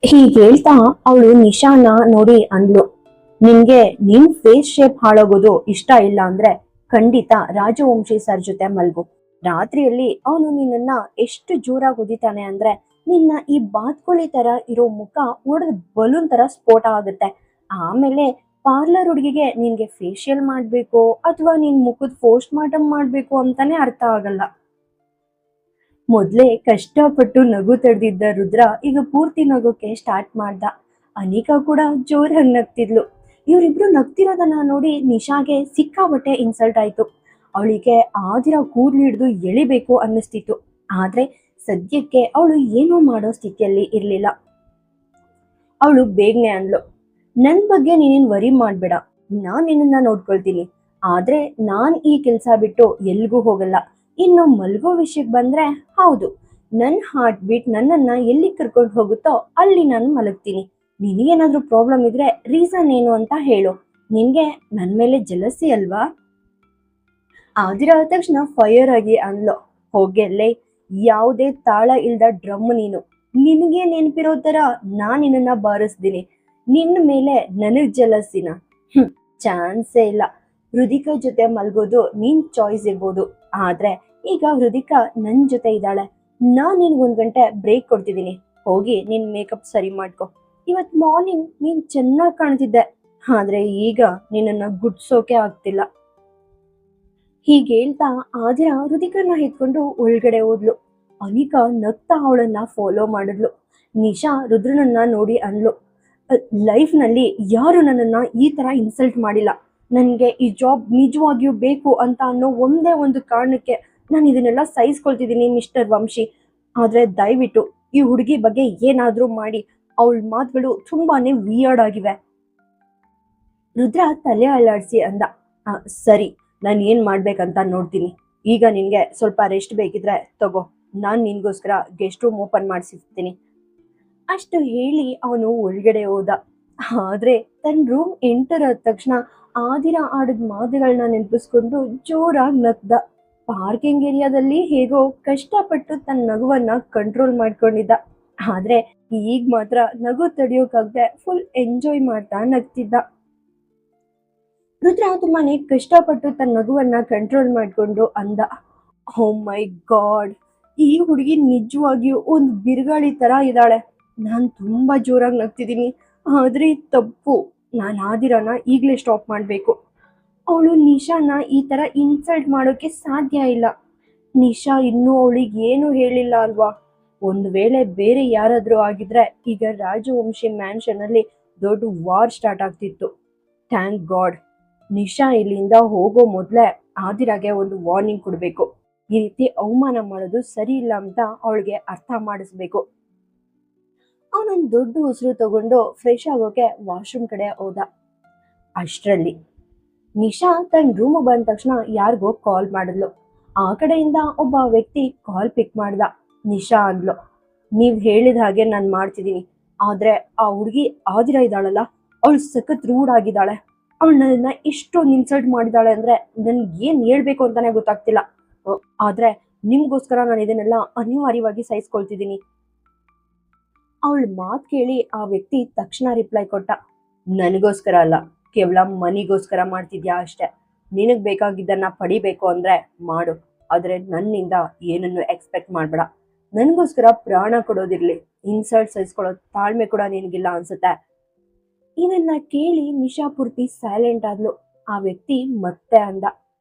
ಹೀಗೆ ಹೇಳ್ತಾ ಅವಳು ನಿಶಾನ ನೋಡಿ ಅಂದ್ಲು, ನಿನ್ಗೆ ನಿನ್ ಫೇಸ್ ಶೇಪ್ ಹಾಳಾಗೋದು ಇಷ್ಟ ಇಲ್ಲ ಅಂದ್ರೆ ಖಂಡಿತ ರಾಜವಂಶಿ ಸರ್ ಜೊತೆ ಮಲ್ಗು. ರಾತ್ರಿಯಲ್ಲಿ ಅವನು ನಿನ್ನನ್ನ ಎಷ್ಟು ಜೋರಾಗಿ ಉದಿತಾನೆ ಅಂದ್ರೆ ನಿನ್ನ ಈ ಬಾತ್ಕೋಳಿ ತರ ಇರೋ ಮುಖ ಒಡೆದ್ ಬಲೂನ್ ತರ ಸ್ಫೋಟ ಆಗುತ್ತೆ. ಆಮೇಲೆ ಪಾರ್ಲರ್ ಹುಡುಗಿಗೆ ನಿನ್ಗೆ ಫೇಶಿಯಲ್ ಮಾಡ್ಬೇಕು ಅಥವಾ ನಿನ್ ಮುಖದ ಪೋಸ್ಟ್ ಮಾರ್ಟಮ್ ಮಾಡ್ಬೇಕು ಅಂತಾನೆ ಅರ್ಥ ಆಗಲ್ಲ. ಮೊದ್ಲೇ ಕಷ್ಟಪಟ್ಟು ನಗು ತಡೆದಿದ್ದ ರುದ್ರ ಈಗ ಪೂರ್ತಿ ನಗೋಕೆ ಸ್ಟಾರ್ಟ್ ಮಾಡ್ದ. ಅನಿಕಾ ಕೂಡ ಜೋರಾಗಿ ನಗ್ತಿದ್ಲು. ಇವರಿಬ್ರು ನಗ್ತಿರೋದನ್ನ ನೋಡಿ ನಿಶಾಗೆ ಸಿಕ್ಕಾಬಟ್ಟೆ ಇನ್ಸಲ್ಟ್ ಆಯ್ತು. ಅವಳಿಗೆ ಆದಿರ ಕೂದ್ಲು ಹಿಡ್ದು ಎಳಿಬೇಕು ಅನ್ನಿಸ್ತಿತ್ತು. ಆದ್ರೆ ಸದ್ಯಕ್ಕೆ ಅವಳು ಏನೋ ಮಾಡೋ ಸ್ಥಿತಿಯಲ್ಲಿ ಇರ್ಲಿಲ್ಲ. ಅವಳು ಬೇಗನೆ ಅಂದ್ಲು, ನನ್ ಬಗ್ಗೆ ನೀನೇನ್ ವರಿ ಮಾಡ್ಬೇಡ, ನಾನ್ ನಿನ್ನನ್ನ ನೋಡ್ಕೊಳ್ತೀನಿ. ಆದ್ರೆ ನಾನ್ ಈ ಕೆಲ್ಸ ಬಿಟ್ಟು ಎಲ್ಗೂ ಹೋಗಲ್ಲ. ಇನ್ನು ಮಲ್ಗೋ ವಿಷಯಕ್ಕೆ ಬಂದ್ರೆ, ಹೌದು, ನನ್ ಹಾರ್ಟ್ ಬೀಟ್ ನನ್ನನ್ನ ಎಲ್ಲಿ ಕರ್ಕೊಂಡು ಹೋಗುತ್ತೋ ಅಲ್ಲಿ ನಾನು ಮಲಗ್ತೀನಿ. ನಿನಗೇನಾದ್ರೂ ಪ್ರಾಬ್ಲಮ್ ಇದ್ರೆ ರೀಸನ್ ಏನು ಅಂತ ಹೇಳು. ನಿನ್ಗೆ ನನ್ ಮೇಲೆ ಜಲಸಿ ಅಲ್ವಾ? ಆದಿರ ಆದ ತಕ್ಷಣ ಫೈರ್ ಆಗಿ ಅಂದ್ಲು, ಹೋಗೆಲ್ಲೇ, ಯಾವುದೇ ತಾಳ ಇಲ್ದ ಡ್ರಮ್ ನೀನು. ನಿನಗೆ ನೆನ್ಪಿರೋ ತರ ನಾನ್ ನಿನ್ನನ್ನ ಬಾರಿಸ್ತೀನಿ. ನಿನ್ನ ಮೇಲೆ ನನಗ್ ಜಲಸಿನ? ಚಾನ್ಸೇ ಇಲ್ಲ. ಹೃದಿಕಾ ಜೊತೆ ಮಲ್ಗೋದು ನಿನ್ ಚಾಯ್ಸ್ ಇರ್ಬೋದು, ಆದ್ರೆ ಈಗ ಹೃದಿಕಾ ನನ್ ಜೊತೆ ಇದ್ದಾಳೆ. ನಾನ್ ನಿನ್ಗೊಂದ್ ಗಂಟೆ ಬ್ರೇಕ್ ಕೊಡ್ತಿದ್ದೀನಿ. ಹೋಗಿ ನಿನ್ ಮೇಕಪ್ ಸರಿ ಮಾಡ್ಕೊ. ಇವತ್ ಮಾರ್ನಿಂಗ್ ನೀನ್ ಚೆನ್ನಾಗ್ ಕಾಣ್ತಿದ್ದೆ, ಆದ್ರೆ ಈಗ ನಿನ್ನನ್ನ ಗುಡ್ಸೋಕೆ ಆಗ್ತಿಲ್ಲ. ಹೀಗೆ ಹೇಳ್ತಾ ಆದಿರ ಹೃದಿಕನ್ನ ಎತ್ಕೊಂಡು ಒಳಗಡೆ ಹೋದ್ಲು. ಅನಿಕಾ ನಗ್ತಾ ಅವಳನ್ನ ಫಾಲೋ ಮಾಡಿದ್ಲು. ನಿಶಾ ರುದ್ರನನ್ನ ನೋಡಿ ಅಂದ್ಲು, ಲೈಫ್ ನಲ್ಲಿ ಯಾರು ನನ್ನನ್ನ ಈ ತರ ಇನ್ಸಲ್ಟ್ ಮಾಡಿಲ್ಲ. ನನ್ಗೆ ಈ ಜಾಬ್ ನಿಜವಾಗಿಯೂ ಬೇಕು ಅಂತ ಅನ್ನೋ ಒಂದೇ ಒಂದು ಕಾರಣಕ್ಕೆ ನಾನು ಇದನ್ನೆಲ್ಲ ಸಹಿಸ್ಕೊಳ್ತಿದ್ದೀನಿ ಮಿಸ್ಟರ್ ವಂಶಿ. ಆದ್ರೆ ದಯವಿಟ್ಟು ಈ ಹುಡುಗಿ ಬಗ್ಗೆ ಏನಾದ್ರೂ ಮಾಡಿ. ಅವಳ ಮಾತುಗಳು ತುಂಬಾನೇ ವಿಯರ್ಡ್ ಆಗಿವೆ. ರುದ್ರ ತಲೆ ಅಲ್ಲಾಡ್ಸಿ ಅಂದ, ಸರಿ, ನಾನು ಏನ್ ಮಾಡ್ಬೇಕಂತ ನೋಡ್ತೀನಿ. ಈಗ ನಿನ್ಗೆ ಸ್ವಲ್ಪ ರೆಸ್ಟ್ ಬೇಕಿದ್ರೆ ತಗೋ, ನಾನ್ ನಿನ್ಗೋಸ್ಕರ ಗೆಸ್ಟ್ ರೂಮ್ ಓಪನ್ ಮಾಡಿಸಿರ್ತೀನಿ. ಅಷ್ಟು ಹೇಳಿ ಅವನು ಒಳಗಡೆ ಹೋದ. ಆದ್ರೆ ತನ್ನ ರೂಮ್ ಎಂಟರ್ ಆದ ತಕ್ಷಣ ಆದಿರ ಆಡಿದ ಮಾತುಗಳನ್ನ ನೆನಪಿಸ್ಕೊಂಡು ಜೋರಾಗಿ ನಗ್ದ. ಪಾರ್ಕಿಂಗ್ ಏರಿಯಾದಲ್ಲಿ ಹೇಗೋ ಕಷ್ಟಪಟ್ಟು ತನ್ನ ನಗುವನ್ನ ಕಂಟ್ರೋಲ್ ಮಾಡ್ಕೊಂಡಿದ್ದ. ಆದ್ರೆ ಈಗ ಮಾತ್ರ ನಗು ತಡಿಯೋಕಾಗ್ದೆ ಫುಲ್ ಎಂಜಾಯ್ ಮಾಡ್ತಾ ನಗ್ತಿದ್ದ. ರುದ್ರ ತುಂಬಾನೇ ಕಷ್ಟಪಟ್ಟು ತನ್ನ ನಗುವನ್ನ ಕಂಟ್ರೋಲ್ ಮಾಡ್ಕೊಂಡು ಅಂದ, ಓ ಮೈ ಗಾಡ್, ಈ ಹುಡುಗಿ ನಿಜವಾಗಿಯೂ ಒಂದು ಬಿರುಗಾಳಿ ತರ ಇದ್ದಾಳೆ. ನಾನ್ ತುಂಬಾ ಜೋರಾಗಿ ನಗ್ತಿದ್ದೀನಿ, ಆದ್ರೆ ತಪ್ಪು. ನಾನು ಆದಿರನ ಈಗ್ಲೇ ಸ್ಟಾಪ್ ಮಾಡ್ಬೇಕು. ಅವಳು ನಿಶಾನ ಈ ತರ ಇನ್ಸಲ್ಟ್ ಮಾಡೋಕೆ ಸಾಧ್ಯ ಇಲ್ಲ. ನಿಶಾ ಇನ್ನೂ ಅವಳಿಗೆ ಏನು ಹೇಳಿಲ್ಲ ಅಲ್ವಾ? ಒಂದು ವೇಳೆ ಬೇರೆ ಯಾರಾದ್ರೂ ಆಗಿದ್ರೆ ಈಗ ರಾಜವಂಶಿ ಮ್ಯಾನ್ಷನ್ ಅಲ್ಲಿ ದೊಡ್ಡ ವಾರ್ ಸ್ಟಾರ್ಟ್ ಆಗ್ತಿತ್ತು. ಥ್ಯಾಂಕ್ ಗಾಡ್, ನಿಶಾ ಇಲ್ಲಿಂದ ಹೋಗೋ ಮೊದ್ಲೇ ಆದಿರಾಗೆ ಒಂದು ವಾರ್ನಿಂಗ್ ಕೊಡ್ಬೇಕು. ಈ ರೀತಿ ಅವಮಾನ ಮಾಡೋದು ಸರಿ ಇಲ್ಲ ಅಂತ ಅವಳಿಗೆ ಅರ್ಥ ಮಾಡಿಸ್ಬೇಕು. ಅವನೊಂದು ದೊಡ್ಡ ಉಸಿರು ತಗೊಂಡು ಫ್ರೆಶ್ ಆಗೋಕೆ ವಾಶ್ರೂಮ್ ಕಡೆ ಹೋದ. ಅಷ್ಟರಲ್ಲಿ ನಿಶಾ ತನ್ನ ರೂಮ್ ಬಂದ ತಕ್ಷಣ ಯಾರಿಗೋ ಕಾಲ್ ಮಾಡಿದ್ಲು. ಆ ಕಡೆಯಿಂದ ಒಬ್ಬ ವ್ಯಕ್ತಿ ಕಾಲ್ ಪಿಕ್ ಮಾಡ್ದ. ನಿಶಾ ಅಂದ್ಲು, ನೀವ್ ಹೇಳಿದ ಹಾಗೆ ನಾನ್ ಮಾಡ್ತಿದ್ದೀನಿ. ಆದ್ರೆ ಆ ಹುಡುಗಿ ಆದಿರ ಇದ್ದಾಳಲ್ಲ, ಅವಳು ಸಖತ್ ರೂಡ್ ಆಗಿದ್ದಾಳೆ. ಅವಳು ನನ್ನ ಇಷ್ಟೊಂದು ಇನ್ಸಲ್ಟ್ ಮಾಡಿದಾಳೆ ಅಂದ್ರೆ ನನ್ಗೆ ಏನ್ ಹೇಳ್ಬೇಕು ಅಂತಾನೆ ಗೊತ್ತಾಗ್ತಿಲ್ಲ. ಆದ್ರೆ ನಿಮ್ಗೋಸ್ಕರ ನಾನು ಇದನ್ನೆಲ್ಲ ಅನಿವಾರ್ಯವಾಗಿ ಸಹಿಸ್ಕೊಳ್ತಿದ್ದೀನಿ. ಅವಳ ಮಾತು ಕೇಳಿ ಆ ವ್ಯಕ್ತಿ ತಕ್ಷಣ ರಿಪ್ಲೈ ಕೊಟ್ಟ, ನನಗೋಸ್ಕರ ಅಲ್ಲ, ಕೇವಲ ಮನಿಗೋಸ್ಕರ ಮಾಡ್ತಿದ್ಯಾ ಅಷ್ಟೆ. ನಿನಗ್ ಬೇಕಾಗಿದ್ದನ್ನ ಪಡಿಬೇಕು ಅಂದ್ರೆ ಮಾಡು, ಆದ್ರೆ ನನ್ನಿಂದ ಏನನ್ನು ಎಕ್ಸ್ಪೆಕ್ಟ್ ಮಾಡ್ಬೇಡ. ನನ್ಗೋಸ್ಕರ ಪ್ರಾಣ ಕೊಡೋದಿರ್ಲಿ, ಇನ್ಸಲ್ಟ್ ಸಹಿಸ್ಕೊಳ್ಳೋ ತಾಳ್ಮೆ ಕೂಡ ನಿನಗಿಲ್ಲ ಅನ್ಸುತ್ತೆ. ಇದನ್ನ ಕೇಳಿ ನಿಶಾ ಪೂರ್ತಿ ಸೈಲೆಂಟ್ ಆದ್ಲು. ಆ ವ್ಯಕ್ತಿ ಮತ್ತೆ ಅಂದ,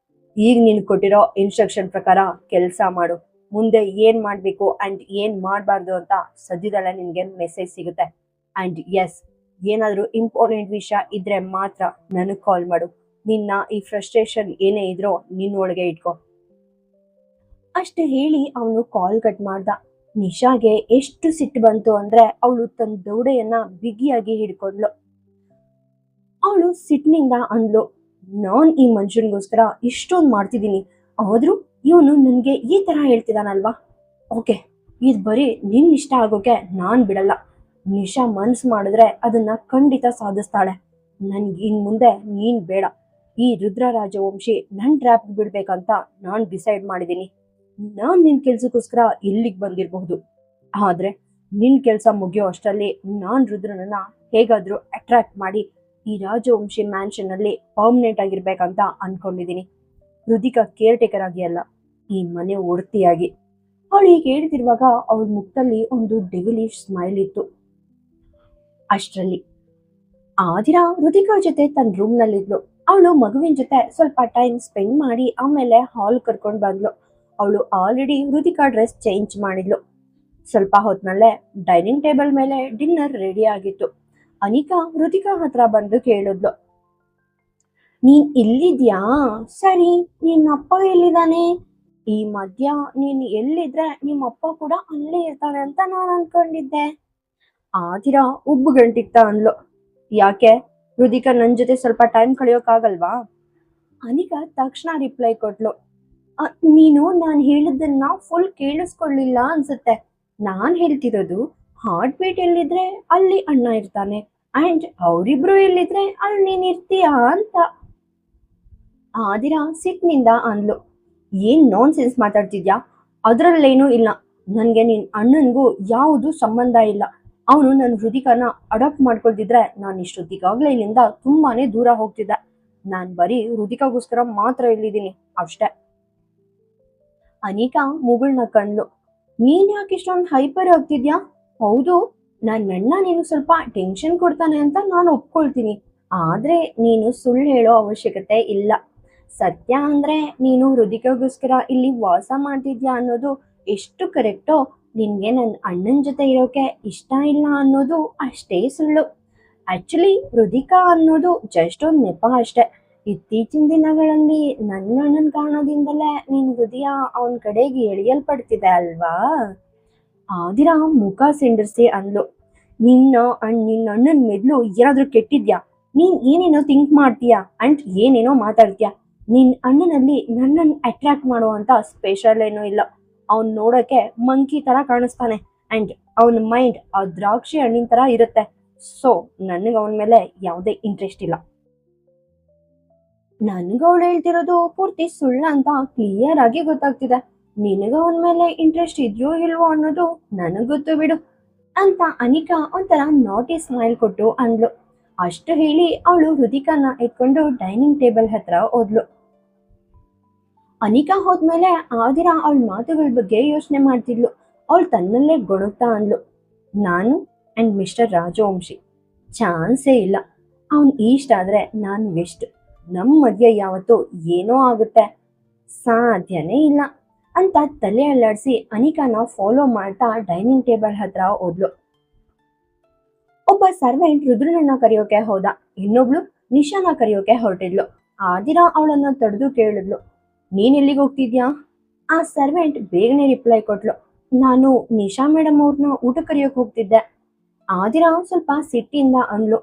ಈಗ ನೀನು ಕೊಟ್ಟಿರೋ ಇನ್ಸ್ಟ್ರಕ್ಷನ್ ಪ್ರಕಾರ ಕೆಲಸ ಮಾಡು. ಮುಂದೆ ಏನ್ ಮಾಡ್ಬೇಕು ಅಂಡ್ ಏನ್ ಮಾಡ್ಬಾರ್ದು ಅಂತ ಸದ್ಯದಲ್ಲೇ ನಿನ್ಗೆ ಮೆಸೇಜ್ ಸಿಗುತ್ತೆ. ಅಂಡ್ ಎಸ್, ಏನಾದ್ರೂ ಇಂಪಾರ್ಟೆಂಟ್ ವಿಷಯ ಇದ್ರೆ ಮಾತ್ರ ನನಗ್ ಕಾಲ್ ಮಾಡು. ನಿನ್ನ ಈ ಫ್ರಸ್ಟ್ರೇಷನ್ ಏನೇ ಇದ್ರೋ ನಿನ್ನೊಳಗೆ ಇಟ್ಕೋ. ಅಷ್ಟು ಹೇಳಿ ಅವನು ಕಾಲ್ ಕಟ್ ಮಾಡ್ದ. ನಿಶಾಗೆ ಎಷ್ಟು ಸಿಟ್ಟು ಬಂತು ಅಂದ್ರೆ ಅವಳು ತನ್ನ ದೌಡೆಯನ್ನ ಬಿಗಿಯಾಗಿ ಹಿಡ್ಕೊಂಡ್ಲು. ಅವಳು ಸಿಟ್ಟಿನಿಂದ ಅಂದ್ಲು, ನಾನ್ ಈ ಮನುಷ್ಯನಿಗೋಸ್ಕರ ಇಷ್ಟೊಂದು ಮಾಡ್ತಿದ್ದೀನಿ, ಆದ್ರೂ ಇವನು ನನ್ಗೆ ಈ ತರ ಹೇಳ್ತಿದಾನಲ್ವಾ? ಓಕೆ, ಇದು ಬರೀ ನಿನ್ ಇಷ್ಟ ಆಗೋಕೆ ನಾನ್ ಬಿಡಲ್ಲ. ನಿಶಾ ಮನ್ಸ್ ಮಾಡಿದ್ರೆ ಅದನ್ನ ಖಂಡಿತ ಸಾಧಿಸ್ತಾಳೆ. ನನ್ಗೆ ಇನ್ ಮುಂದೆ ನೀನ್ ಬೇಡ. ಈ ರುದ್ರ ರಾಜವಂಶಿ ನನ್ ಟ್ರ್ಯಾಪ್ ಬಿಡ್ಬೇಕಂತ ನಾನ್ ಡಿಸೈಡ್ ಮಾಡಿದೀನಿ. ನಾನ್ ನಿನ್ ಕೆಲ್ಸಕ್ಕೋಸ್ಕರ ಇಲ್ಲಿಗೆ ಬಂದಿರಬಹುದು, ಆದ್ರೆ ನಿನ್ ಕೆಲಸ ಮುಗಿಯೋ ಅಷ್ಟರಲ್ಲಿ ನಾನ್ ರುದ್ರನನ್ನ ಹೇಗಾದ್ರೂ ಅಟ್ರಾಕ್ಟ್ ಮಾಡಿ ಈ ರಾಜವಂಶಿ ಮ್ಯಾನ್ಷನ್ ಅಲ್ಲಿ ಪರ್ಮನೆಂಟ್ ಆಗಿರ್ಬೇಕಂತ ಅನ್ಕೊಂಡಿದೀನಿ. ರುದಿಕಾ ಕೇರ್ ಟೇಕರ್ ಆಗಿ ಅಲ್ಲ, ಈ ಮನೆ ಒಡ್ತಿಯಾಗಿ. ಅವಳು ಈಗ ಹೇಳ್ತಿರುವಾಗ ಅವಳ ಮುಖದಲ್ಲಿ ಒಂದು ಡೆವಿಲಿಶ್ ಸ್ಮೈಲ್ ಇತ್ತು. ಅಷ್ಟರಲ್ಲಿ ಆದಿರಾ ರುದಿಕಾ ಜೊತೆ ತನ್ನ ರೂಮ್ ನಲ್ಲಿದ್ಲು. ಅವಳು ಮಗುವಿನ ಜೊತೆ ಸ್ವಲ್ಪ ಟೈಮ್ ಸ್ಪೆಂಡ್ ಮಾಡಿ ಆಮೇಲೆ ಹಾಲ್ ಕರ್ಕೊಂಡ್ ಬಂದ್ಲು. ಅವಳು ಆಲ್ರೆಡಿ ರುದಿಕಾ ಡ್ರೆಸ್ ಚೇಂಜ್ ಮಾಡಿದ್ಲು. ಸ್ವಲ್ಪ ಹೊತ್ನಲ್ಲೇ ಡೈನಿಂಗ್ ಟೇಬಲ್ ಮೇಲೆ ಡಿನ್ನರ್ ರೆಡಿ ಆಗಿತ್ತು. ಅನಿಕಾ ರುದಿಕಾ ಹತ್ರ ಬಂದು ಕೇಳಿದ್ಲು, ನೀನ್ ಇಲ್ಲಿದ್ಯಾ? ಸರಿ, ನಿನ್ನ ಅಪ್ಪ ಎಲ್ಲಿದ್ದಾನೆ? ಈ ಮಧ್ಯ ನೀನ್ ಎಲ್ಲಿದ್ರೆ ನಿಮ್ಮ ಅಪ್ಪ ಕೂಡ ಅಲ್ಲೇ ಇರ್ತಾನೆ ಅಂತ ನಾನು ಅನ್ಕೊಂಡಿದ್ದೆ. ಆದಿರಾ ಉಬ್ಬು ಗಂಟಿಕ್ತ ಅಂದ್ಲು. ಯಾಕೆ, ರುದಿಕಾ ನನ್ ಜೊತೆ ಸ್ವಲ್ಪ ಟೈಮ್ ಕಳಿಯೋಕ್ಕಾಗಲ್ವಾ? ಅನಿಕಾ ತಕ್ಷಣ ರಿಪ್ಲೈ ಕೊಟ್ಲು, ನೀನು ನಾನು ಹೇಳಿದ್ದನ್ನ ಫುಲ್ ಕೇಳಿಸ್ಕೊಳ್ಳಿಲ್ಲ ಅನ್ಸುತ್ತೆ. ನಾನ್ ಹೇಳ್ತಿರೋದು ಹಾರ್ಟ್ ಬೀಟ್ ಎಲ್ಲಿದ್ರೆ ಅಲ್ಲಿ ಅಣ್ಣ ಇರ್ತಾನೆ, ಅಂಡ್ ಅವರಿಬ್ರು ಎಲ್ಲಿದ್ರೆ ಅಲ್ಲಿ ನೀನ್ ಇರ್ತೀಯಾ ಅಂತ. ಆದಿರಾ ಸಿಟ್ನಿಂದ ಅಂದ್ಲು, ಏನ್ ನಾನ್ ಸೆನ್ಸ್ ಮಾತಾಡ್ತಿದ್ಯಾ? ಅದ್ರಲ್ಲೇನೂ ಇಲ್ಲ. ನನ್ಗೆ ನಿನ್ ಅಣ್ಣನ್ಗೂ ಯಾವುದು ಸಂಬಂಧ ಇಲ್ಲ. ಅವನು ನನ್ನ ಹೃದಿಕನ ಅಡಾಪ್ಟ್ ಮಾಡ್ಕೊಳ್ತಿದ್ರೆ ನಾನು ಇಷ್ಟೊತ್ತಿಗಾಗ್ಲೇ ಇಲ್ಲಿಂದ ತುಂಬಾನೇ ದೂರ ಹೋಗ್ತಿದ್ದೆ. ನಾನ್ ಬರೀ ಹೃದಿಕಾಗೋಸ್ಕರ ಮಾತ್ರ ಇಲ್ಲಿದ್ದೀನಿ ಅಷ್ಟೇ. ಅನಿಕಾ ಮುಗುಳ್ನ ಕಂದ್ಲು. ನೀನ್ ಯಾಕೆ ಇಷ್ಟೊಂದು ಹೈಪರ್ ಆಗ್ತಿದ್ಯಾ? ಹೌದು, ನನ್ನ ನೀನು ಸ್ವಲ್ಪ ಟೆನ್ಷನ್ ಕೊಡ್ತಾನೆ ಅಂತ ನಾನು ಒಪ್ಕೊಳ್ತೀನಿ. ಆದ್ರೆ ನೀನು ಸುಳ್ಳು ಹೇಳೋ ಅವಶ್ಯಕತೆ ಇಲ್ಲ. ಸತ್ಯ ಅಂದ್ರೆ ನೀನು ಹೃದಿಕಾಗೋಸ್ಕರ ಇಲ್ಲಿ ವಾಸ ಮಾಡ್ತಿದ್ಯಾ ಅನ್ನೋದು ಎಷ್ಟು ಕರೆಕ್ಟೋ, ನಿನ್ಗೆ ನನ್ನ ಅಣ್ಣನ ಜೊತೆ ಇರೋಕೆ ಇಷ್ಟ ಇಲ್ಲ ಅನ್ನೋದು ಅಷ್ಟೇ ಸುಳ್ಳು. ಆಕ್ಚುಲಿ ಹೃದಿಕಾ ಅನ್ನೋದು ಜಸ್ಟ್ ಒಂದು ನೆಪ ಅಷ್ಟೆ. ಇತ್ತೀಚಿನ ದಿನಗಳಲ್ಲಿ ನನ್ನ ಅಣ್ಣನ ಕಾರಣದಿಂದಲೇ ನಿನ್ ಹೃದಯ ಅವನ ಕಡೆಗೆ ಎಳೆಯಲ್ಪಡ್ತಿದೆ ಅಲ್ವಾ? ಆದಿರಾ ಮುಖ ಸಿಂಡರ್ಸಿ ಅಂದ್ಲು, ನಿನ್ನ ಅಣ್ಣನ ಮೆದ್ಲು ಏನಾದ್ರೂ ಕೆಟ್ಟಿದ್ಯಾ? ನೀನ್ ಏನೇನೋ ಥಿಂಕ್ ಮಾಡ್ತೀಯಾ ಅಂಡ್ ಏನೇನೋ ಮಾತಾಡ್ತೀಯಾ. ನಿನ್ ಅಣ್ಣನಲ್ಲಿ ನನ್ನನ್ನು ಅಟ್ರಾಕ್ಟ್ ಮಾಡುವಂತ ಸ್ಪೆಷಲ್ ಏನೂ ಇಲ್ಲ. ಅವ್ನ್ ನೋಡೋಕೆ ಮಂಕಿ ತರ ಕಾಣಿಸ್ತಾನೆ ಅಂಡ್ ಅವನ ಮೈಂಡ್ ಆ ದ್ರಾಕ್ಷಿ ಹಣ್ಣಿನ ತರ ಇರುತ್ತೆ. ಸೊ ನನಗೆ ಅವನ ಮೇಲೆ ಯಾವುದೇ ಇಂಟ್ರೆಸ್ಟ್ ಇಲ್ಲ. ನನ್ಗ ಅವಳು ಹೇಳ್ತಿರೋದು ಪೂರ್ತಿ ಸುಳ್ಳ ಅಂತ ಕ್ಲಿಯರ್ ಆಗಿ ಗೊತ್ತಾಗ್ತಿದೆ. ನಿನಗ ಅವನ ಮೇಲೆ ಇಂಟ್ರೆಸ್ಟ್ ಇದೆಯೋ ಇಲ್ವೋ ಅನ್ನೋದು ನನಗ್ ಗೊತ್ತು ಬಿಡು ಅಂತ ಅನಿಕಾ ಒಂಥರ ನಾಟಿ ಸ್ಮೈಲ್ ಕೊಟ್ಟು ಅಂದ್ಲು. ಅಷ್ಟು ಹೇಳಿ ಅವಳು ಹೃದಿಕಾನ ಎತ್ಕೊಂಡು ಡೈನಿಂಗ್ ಟೇಬಲ್ ಹತ್ರ ಹೋದ್ಲು. ಅನಿಕಾ ಹೋದ್ಮೇಲೆ ಆದಿರಾ ಅವಳ ಮಾತುಗಳ ಬಗ್ಗೆ ಯೋಚನೆ ಮಾಡ್ತಿದ್ಲು. ಅವಳು ತನ್ನಲ್ಲೇ ಗೊಣಗ್ತಾ ಅಂದ್ಲು, ನಾನು ಅಂಡ್ ಮಿಸ್ಟರ್ ರಾಜವಂಶಿ ಚಾನ್ಸೇ ಇಲ್ಲ. ಅವನ್ ಇಷ್ಟ ಆದ್ರೆ ನಾನು ವೆಸ್ಟ್. ನಮ್ಮ ಮಧ್ಯೆ ಯಾವತ್ತೂ ಏನೋ ಆಗುತ್ತೆ, ಸಾಧ್ಯನೇ ಇಲ್ಲ ಅಂತ ತಲೆ ಅಲ್ಲಾಡಿಸಿ ಅನಿಕಾನ ಫಾಲೋ ಮಾಡ್ತಾ ಡೈನಿಂಗ್ ಟೇಬಲ್ ಹತ್ರ ಹೋದ್ಲು. ಒಬ್ಬ ಸರ್ವೆಂಟ್ ರುದ್ರನನ್ನ ಕರೆಯೋಕೆ ಹೋದ. ಇನ್ನೊಬ್ಳು ನಿಶಾನ ಕರೆಯೋಕೆ ಹೊರಟಿದ್ಲು. ಆದಿರಾ ಅವಳನ್ನ ತಡೆದು ಕೇಳಿದ್ಲು, ನೀನ್ ಎಲ್ಲಿಗೆ ಹೋಗ್ತಿದ್ಯಾ? ಆ ಸರ್ವೆಂಟ್ ಬೇಗನೆ ರಿಪ್ಲೈ ಕೊಟ್ಲು, ನಾನು ನಿಶಾ ಮೇಡಮ್ ಅವ್ರನ್ನ ಊಟ ಕರೆಯೋಕೆ ಹೋಗ್ತಿದ್ದೆ. ಆದಿರಾ ಸ್ವಲ್ಪ ಸಿಟ್ಟಿಂದ ಅಂದ್ಲು,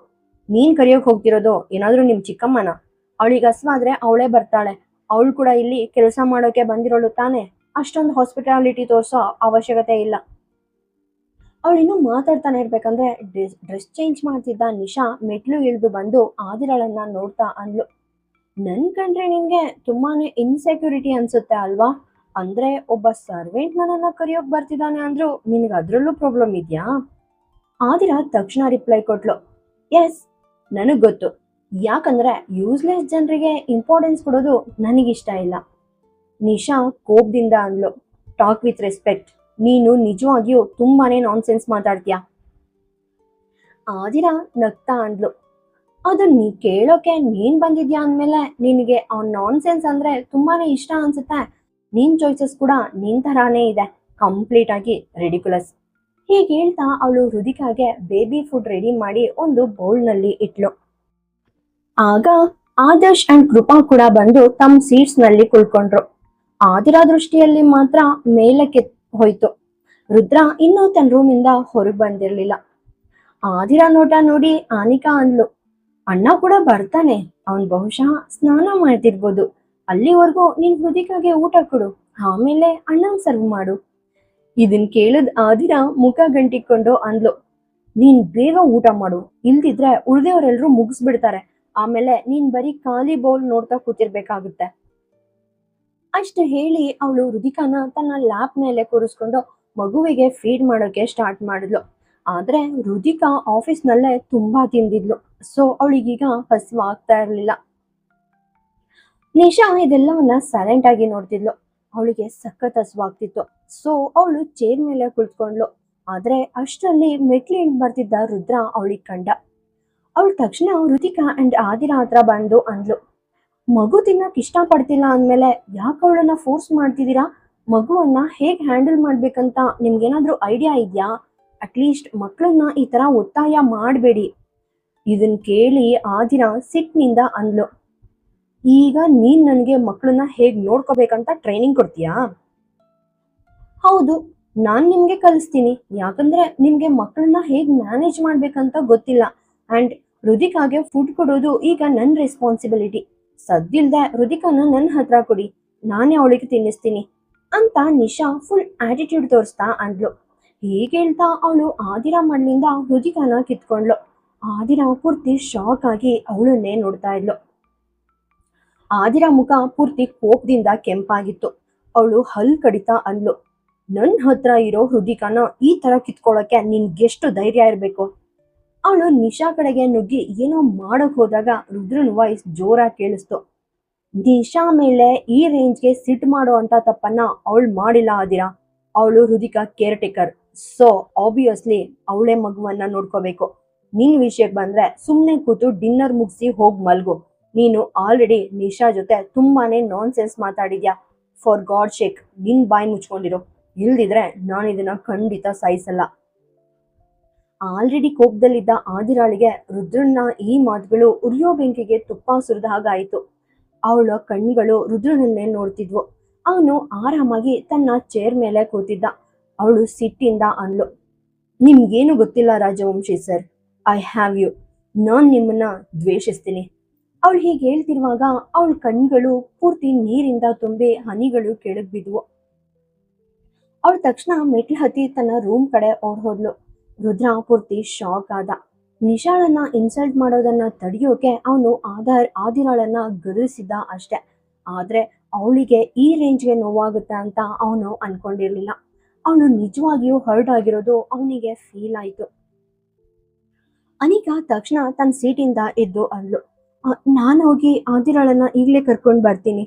ನೀನ್ ಕರೆಯೋಕೆ ಹೋಗ್ತಿರೋದು ಏನಾದ್ರೂ ನಿಮ್ ಚಿಕ್ಕಮ್ಮನ? ಅವಳಿಗೆ ಹಸ್ವಾದ್ರೆ ಅವಳೇ ಬರ್ತಾಳೆ. ಅವಳು ಕೂಡ ಇಲ್ಲಿ ಕೆಲಸ ಮಾಡೋಕೆ ಬಂದಿರೋಳು ತಾನೆ. ಅಷ್ಟೊಂದು ಹಾಸ್ಪಿಟಾಲಿಟಿ ತೋರ್ಸೋ ಅವಶ್ಯಕತೆ ಇಲ್ಲ. ಅವಳಿನ್ನೂ ಮಾತಾಡ್ತಾನೆ ಇರ್ಬೇಕಂದ್ರೆ ಡ್ರೆಸ್ ಚೇಂಜ್ ಮಾಡ್ತಿದ್ದ ನಿಶಾ ಮೆಟ್ಲು ಇಳಿದು ಬಂದು ಆದಿರಾಳನ್ನ ನೋಡ್ತಾ ಅಂದ್ಲು, ನನ್ ಕಂಡ್ರೆ ನಿನ್ಗೆ ತುಂಬಾನೇ ಇನ್ಸೆಕ್ಯೂರಿಟಿ ಅನ್ಸುತ್ತೆ ಅಲ್ವಾ? ಅಂದ್ರೆ ಒಬ್ಬ ಸರ್ವೆಂಟ್ ನನ್ನನ್ನ ಕರೆಯೋಕ್ ಬರ್ತಿದ್ದಾನೆ ಅಂದ್ರು ನಿನ್ಗೆ ಅದ್ರಲ್ಲೂ ಪ್ರಾಬ್ಲಮ್ ಇದ್ಯಾ? ಆದಿರಾ ತಕ್ಷಣ ರಿಪ್ಲೈ ಕೊಟ್ಲು, ಎಸ್, ನನಗ್ ಗೊತ್ತು. ಯಾಕಂದ್ರೆ ಯೂಸ್ಲೆಸ್ ಜನರಿಗೆ ಇಂಪಾರ್ಟೆನ್ಸ್ ಕೊಡೋದು ನನಗಿಷ್ಟ ಇಲ್ಲ. ನಿಶಾ ಕೋಪದಿಂದ ಅಂದ್ಲು, ಟಾಕ್ ವಿತ್ ರೆಸ್ಪೆಕ್ಟ್. ನೀನು ನಿಜವಾಗಿಯೂ ತುಂಬಾನೇ ನಾನ್ಸೆನ್ಸ್ ಮಾತಾಡ್ತೀಯಾ. ಆದಿರಾ ನಗ್ತಾ ಅಂದ್ಲು, ಅದು ನೀ ಕೇಳೋಕೆ ನೀನ್ ಬಂದಿದ್ಯಾ ಅಂದ್ಮೇಲೆ ನಿನಗೆ ಆ ನಾನ್ಸೆನ್ಸ್ ಅಂದ್ರೆ ತುಂಬಾನೇ ಇಷ್ಟ ಅನ್ಸುತ್ತೆ. ನಿನ್ ಚಾಯ್ಸಸ್ ಕೂಡ ನಿನ್ ತರಾನೇ ಇದೆ, ಕಂಪ್ಲೀಟ್ ಆಗಿ ರೆಡಿಕ್ಯುಲಸ್. ಹೀಗೆ ಹೇಳ್ತಾ ಅವಳು ಹೃದಿಕಾಗೆ ಬೇಬಿ ಫುಡ್ ರೆಡಿ ಮಾಡಿ ಒಂದು ಬೌಲ್ ನಲ್ಲಿ ಇಟ್ಲು. ಆಗ ಆದರ್ಶ್ ಅಂಡ್ ಕೃಪಾ ಕೂಡ ಬಂದು ತಮ್ಮ ಸೀಟ್ಸ್ ನಲ್ಲಿ ಕುಳ್ಕೊಂಡ್ರು. ಆದಿರಾ ದೃಷ್ಟಿಯಲ್ಲಿ ಮಾತ್ರ ಮೇಲಕ್ಕೆ ಹೋಯ್ತು. ರುದ್ರ ಇನ್ನೂ ತನ್ನ ರೂಮಿಂದ ಹೊರಗೆ ಬಂದಿರ್ಲಿಲ್ಲ. ಆದಿರಾ ನೋಟ ನೋಡಿ ಆನಿಕಾ ಅಂದ್ಲು, ಅಣ್ಣ ಕೂಡ ಬರ್ತಾನೆ, ಅವನ್ ಬಹುಶಃ ಸ್ನಾನ ಮಾಡ್ತಿರ್ಬೋದು. ಅಲ್ಲಿವರೆಗೂ ನಿನ್ ಹೃದಿಕಾಗೆ ಊಟ ಕೊಡು, ಆಮೇಲೆ ಅಣ್ಣನ್ ಸರ್ವ್ ಮಾಡು. ಇದನ್ ಕೇಳಿದ್ ಆದಿರಾ ಮುಖ ಗಂಟಿಕೊಂಡು ಅಂದ್ಲು, ನೀನ್ ಬೇಗ ಊಟ ಮಾಡು, ಇಲ್ದಿದ್ರೆ ಉಳ್ದೇವ್ರೆಲ್ರೂ ಮುಗಿಸ್ಬಿಡ್ತಾರೆ. ಆಮೇಲೆ ನೀನ್ ಬರೀ ಖಾಲಿ ಬೌಲ್ ನೋಡ್ತಾ ಕೂತಿರ್ಬೇಕಾಗುತ್ತೆ. ಅಷ್ಟು ಹೇಳಿ ಅವಳು ಹೃದಿಕಾನ ತನ್ನ ಲ್ಯಾಪ್ ಮೇಲೆ ಕೂರಿಸ್ಕೊಂಡು ಮಗುವಿಗೆ ಫೀಡ್ ಮಾಡೋಕೆ ಸ್ಟಾರ್ಟ್ ಮಾಡಿದ್ಲು. ಆದ್ರೆ ರುದಿಕಾ ಆಫೀಸ್ನಲ್ಲೇ ತುಂಬಾ ತಿಂದಿದ್ಲು. ಸೊ ಅವಳಿಗೀಗ ಹಸಿವಾಗ್ತಾ ಇರ್ಲಿಲ್ಲ. ನಿಶಾ ಇದೆಲ್ಲವನ್ನ ಸೈಲೆಂಟ್ ಆಗಿ ನೋಡ್ತಿದ್ಲು. ಅವಳಿಗೆ ಸಖತ್ ಹಸಿವಾಗ್ತಿತ್ತು. ಸೊ ಅವಳು ಚೇರ್ ಮೇಲೆ ಕುಳಿತುಕೊಂಡ್ಲು. ಆದ್ರೆ ಅಷ್ಟರಲ್ಲಿ ಮೆಟ್ಲು ಇಳಿದು ಬರ್ತಿದ್ದ ರುದ್ರ ಅವಳಿಗೆ ಕಂಡ. ಅವಳು ತಕ್ಷಣ ರುತಿಕಾ ಅಂಡ್ ಆದಿರಾ ಹತ್ರ ಬಂದು ಅಂದ್ಲು, ಮಗು ತಿನ್ನಕ್ ಇಷ್ಟ ಪಡ್ತಿಲ್ಲ ಅಂದ್ಮೇಲೆ ಯಾಕೆ ಅವಳನ್ನ ಫೋರ್ಸ್ ಮಾಡ್ತಿದ್ದೀರಾ? ಮಗುವನ್ನ ಹೇಗ್ ಹ್ಯಾಂಡಲ್ ಮಾಡ್ಬೇಕಂತ ನಿಮ್ಗೇನಾದ್ರೂ ಐಡಿಯಾ ಇದೆಯಾ? ಅಟ್ಲೀಸ್ಟ್ ಮಕ್ಕಳನ್ನ ಈ ತರ ಒತ್ತಾಯ ಮಾಡಬೇಡಿ. ಇದನ್ ಕೇಳಿ ಆದಿರಾ ಸಿಟ್ನಿಂದ ಅಂದ್ಲು, ಈಗ ನೀನ್ ನನಗೆ ಮಕ್ಕಳನ್ನ ಹೇಗ್ ನೋಡ್ಕೋಬೇಕಂತ ಟ್ರೈನಿಂಗ್ ಕೊಡ್ತೀಯಾ? ಹೌದು, ನಾನ್ ನಿಮ್ಗೆ ಕಲಿಸ್ತೀನಿ. ಯಾಕಂದ್ರೆ ನಿಮ್ಗೆ ಮಕ್ಕಳನ್ನ ಹೇಗ್ ಮ್ಯಾನೇಜ್ ಮಾಡ್ಬೇಕಂತ ಗೊತ್ತಿಲ್ಲ. ಅಂಡ್ ರುದಿಕಾಗೆ ಫುಡ್ ಕೊಡೋದು ಈಗ ನನ್ನ ರೆಸ್ಪಾನ್ಸಿಬಿಲಿಟಿ. ಸದ್ದಿಲ್ದೆ ರುದಿಕಾನ ನನ್ನ ಹತ್ರ ಕೊಡಿ, ನಾನೇ ಅವಳಿಗೆ ತಿನ್ನಿಸ್ತೀನಿ ಅಂತ ನಿಶಾ ಫುಲ್ ಆಟಿಟ್ಯೂಡ್ ತೋರಿಸ್ತಾ ಅಂದ್ಲು. ಹೀಗೆ ಹೇಳ್ತಾ ಅವಳು ಆದಿರಾ ಮಣ್ಣಿಂದ ರುದಿಕಾನ ಕಿತ್ಕೊಂಡ್ಲು. ಆದಿರಾ ಪೂರ್ತಿ ಶಾಕ್ ಆಗಿ ಅವಳನ್ನೇ ನೋಡ್ತಾ ಇದ್ಲು. ಆದಿರಾ ಮುಖ ಪೂರ್ತಿ ಕೋಪದಿಂದ ಕೆಂಪಾಗಿತ್ತು. ಅವಳು ಹಲ್ ಕಡಿತಾ ಅಂದ್ಲು, ನನ್ ಹತ್ರ ಇರೋ ಹೃದಿಕಾನ ಈ ತರ ಕಿತ್ಕೊಳ್ಳೋಕೆ ನಿನ್ಗೆಷ್ಟು ಧೈರ್ಯ ಇರ್ಬೇಕು? ಅವಳು ನಿಶಾ ಕಡೆಗೆ ನುಗ್ಗಿ ಏನೋ ಮಾಡಕ್ ಹೋದಾಗ ರುದ್ರನ್ ವಾಯ್ಸ್ ಜೋರಾಗಿ ಕೇಳಿಸ್ತು. ನಿಶಾ ಮೇಲೆ ಈ ರೇಂಜ್ಗೆ ಸಿಟ್ ಮಾಡೋ ಅಂತ ತಪ್ಪನ್ನ ಅವಳು ಮಾಡಿಲ್ಲ ಆದಿರಾ. ಅವಳು ಹೃದಿಕಾ ಕೇರ್ ಟೇಕರ್. ಸೊ ಆಬ್ವಿಯಸ್ಲಿ ಅವಳೇ ಮಗುವನ್ನ ನೋಡ್ಕೋಬೇಕು. ನಿನ್ ವಿಷಯಕ್ಕೆ ಬಂದ್ರೆ ಸುಮ್ನೆ ಕೂತು ಡಿನ್ನರ್ ಮುಗಿಸಿ ಹೋಗ್ ಮಲ್ಗು. ನೀನು ಆಲ್ರೆಡಿ ನಿಶಾ ಜೊತೆ ತುಂಬಾನೇ ನಾನ್ ಸೆನ್ಸ್ ಮಾತಾಡಿದ್ಯಾ. ಫಾರ್ ಗಾಡ್ ಶೇಕ್ ನಿನ್ ಬಾಯಿ ಮುಚ್ಕೊಂಡಿರೋ, ಇಲ್ದಿದ್ರೆ ನಾನು ಇದನ್ನ ಖಂಡಿತ ಸಹಿಸಲ್ಲ. ಆಲ್ರೆಡಿ ಕೋಪದಲ್ಲಿದ್ದ ಆದಿರಾಳಿಗೆ ರುದ್ರನ್ನ ಈ ಮಾತುಗಳು ಉರಿಯೋ ಬೆಂಕಿಗೆ ತುಪ್ಪ ಸುರಿದ ಹಾಗಾಯಿತು. ಅವಳ ಕಣ್ಣುಗಳು ರುದ್ರನನ್ನೇ ನೋಡ್ತಿದ್ವು. ಅವನು ಆರಾಮಾಗಿ ತನ್ನ ಚೇರ್ ಮೇಲೆ ಕೂತಿದ್ದ. ಅವಳು ಸಿಟ್ಟಿಂದ ಅಂದ್ಲು, ನಿಮ್ಗೇನು ಗೊತ್ತಿಲ್ಲ Rajvanshi sir, I have you. ನಾನ್ ನಿಮ್ಮನ್ನ ದ್ವೇಷಿಸ್ತೀನಿ. ಅವಳು ಹೀಗೆ ಹೇಳ್ತಿರುವಾಗ ಅವಳ ಕಣ್ಗಳು ಪೂರ್ತಿ ನೀರಿಂದ ತುಂಬಿ ಹನಿಗಳು ಕೆಳಗ್ ಬಿದ್ವು. ಅವಳು ತಕ್ಷಣ ಮೆಟ್ಲು ಹತ್ತಿ ತನ್ನ ರೂಮ್ ಕಡೆ ಓಡ್ಹೋದ್ಲು. ರುದ್ರ ಪೂರ್ತಿ ಶಾಕ್ ಆದ. ನಿಶಾಳನ್ನ ಇನ್ಸಲ್ಟ್ ಮಾಡೋದನ್ನ ತಡೆಯೋಕೆ ಅವನು ಆದಿರಾಳನ್ನ ಗದರಿಸಿದ್ದ ಅಷ್ಟೆ. ಆದ್ರೆ ಅವಳಿಗೆ ಈ ರೇಂಜ್ಗೆ ನೋವಾಗುತ್ತೆ ಅಂತ ಅವನು ಅನ್ಕೊಂಡಿರ್ಲಿಲ್ಲ. ಅವಳು ನಿಜವಾಗಿಯೂ ಹರ್ಟ್ ಆಗಿರೋದು ಅವನಿಗೆ ಫೀಲ್ ಆಯ್ತು. ಅನಿಕಾ ತಕ್ಷಣ ತನ್ನ ಸೀಟಿಂದ ಎದ್ದು ಅಂದ್ಲು, ನಾನು ಹೋಗಿ ಆದಿರಾಳನ್ನ ಈಗ್ಲೇ ಕರ್ಕೊಂಡ್ ಬರ್ತೀನಿ.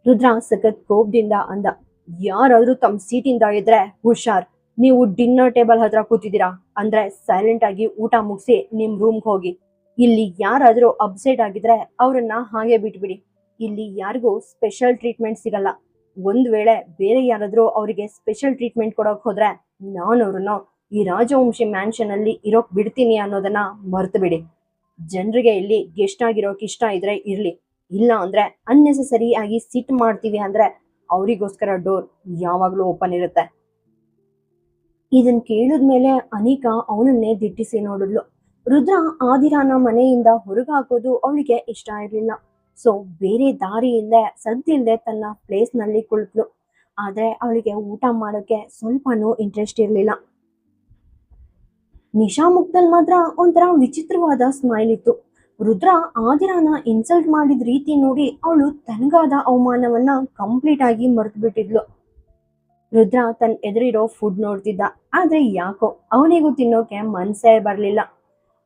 ರುದ್ರ ಸಖತ್ ಕೋಪದಿಂದ ಅಂದ, ಯಾರಾದ್ರೂ ತಮ್ಮ ಸೀಟಿಂದ ಇದ್ರೆ ಹುಷಾರ್. ನೀವು ಡಿನ್ನರ್ ಟೇಬಲ್ ಹತ್ರ ಕೂತಿದ್ದೀರಾ ಅಂದ್ರೆ ಸೈಲೆಂಟ್ ಆಗಿ ಊಟ ಮುಗಿಸಿ ನಿಮ್ ರೂಮ್ಗೆ ಹೋಗಿ. ಇಲ್ಲಿ ಯಾರಾದ್ರೂ ಅಪ್ಸೆಟ್ ಆಗಿದ್ರೆ ಅವ್ರನ್ನ ಹಾಗೆ ಬಿಟ್ಬಿಡಿ. ಇಲ್ಲಿ ಯಾರಿಗೂ ಸ್ಪೆಷಲ್ ಟ್ರೀಟ್ಮೆಂಟ್ ಸಿಗಲ್ಲ. ಒಂದ್ ವೇಳೆ ಬೇರೆ ಯಾರಾದ್ರೂ ಅವರಿಗೆ ಸ್ಪೆಷಲ್ ಟ್ರೀಟ್ಮೆಂಟ್ ಕೊಡೋಕ್ ಹೋದ್ರೆ ನಾನು ಅವ್ರನ್ನ ಈ ರಾಜವಂಶಿ ಮ್ಯಾನ್ಷನ್ ಅಲ್ಲಿ ಇರೋಕ್ ಬಿಡ್ತೀನಿ ಅನ್ನೋದನ್ನ ಮರ್ತು ಬಿಡಿ. ಜನರಿಗೆ ಇಲ್ಲಿ ಗೆಸ್ಟ್ ಆಗಿರೋಕ್ ಇಷ್ಟ ಇದ್ರೆ ಇರ್ಲಿ, ಇಲ್ಲ ಅಂದ್ರೆ ಅನ್ನೆಸೆಸರಿ ಆಗಿ ಸಿಟ್ ಮಾಡ್ತೀವಿ ಅಂದ್ರೆ ಅವರಿಗೋಸ್ಕರ ಡೋರ್ ಯಾವಾಗ್ಲೂ ಓಪನ್ ಇರುತ್ತೆ. ಇದನ್ ಕೇಳಿದ್ಮೇಲೆ ಅನಿಕಾ ಅವನನ್ನೇ ದಿಟ್ಟಿಸಿ ನೋಡಿದ್ಲು. ರುದ್ರ ಆದಿರಾನ ಮನೆಯಿಂದ ಹೊರಗೆ ಹಾಕೋದು ಅವಳಿಗೆ ಇಷ್ಟ ಇರ್ಲಿಲ್ಲ. ಸೊ ಬೇರೆ ದಾರಿ ಇಲ್ಲದೆ ಸದ್ದಿಲ್ದೆ ತನ್ನ ಪ್ಲೇಸ್ ನಲ್ಲಿ ಕುಳಿತ್ಲು. ಆದ್ರೆ ಅವಳಿಗೆ ಊಟ ಮಾಡೋಕೆ ಸ್ವಲ್ಪನೂ ಇಂಟ್ರೆಸ್ಟ್ ಇರ್ಲಿಲ್ಲ. ನಿಶಾ ಮುಖದಲ್ಲಿ ಮಾತ್ರ ಒಂಥರ ವಿಚಿತ್ರವಾದ ಸ್ಮೈಲ್ ಇತ್ತು. ರುದ್ರ ಆದಿರಾನ ಇನ್ಸಲ್ಟ್ ಮಾಡಿದ ರೀತಿ ನೋಡಿ ಅವಳು ತನಗಾದ ಅವಮಾನವನ್ನ ಕಂಪ್ಲೀಟ್ ಆಗಿ ಮರೆತು ಬಿಟ್ಟಿದ್ಲು. ರುದ್ರ ತನ್ನ ಎದುರಿರೋ ಫುಡ್ ನೋಡ್ತಿದ್ದ. ಆದ್ರೆ ಯಾಕೋ ಅವನಿಗೂ ತಿನ್ನೋಕೆ ಮನ್ಸೇ ಬರ್ಲಿಲ್ಲ.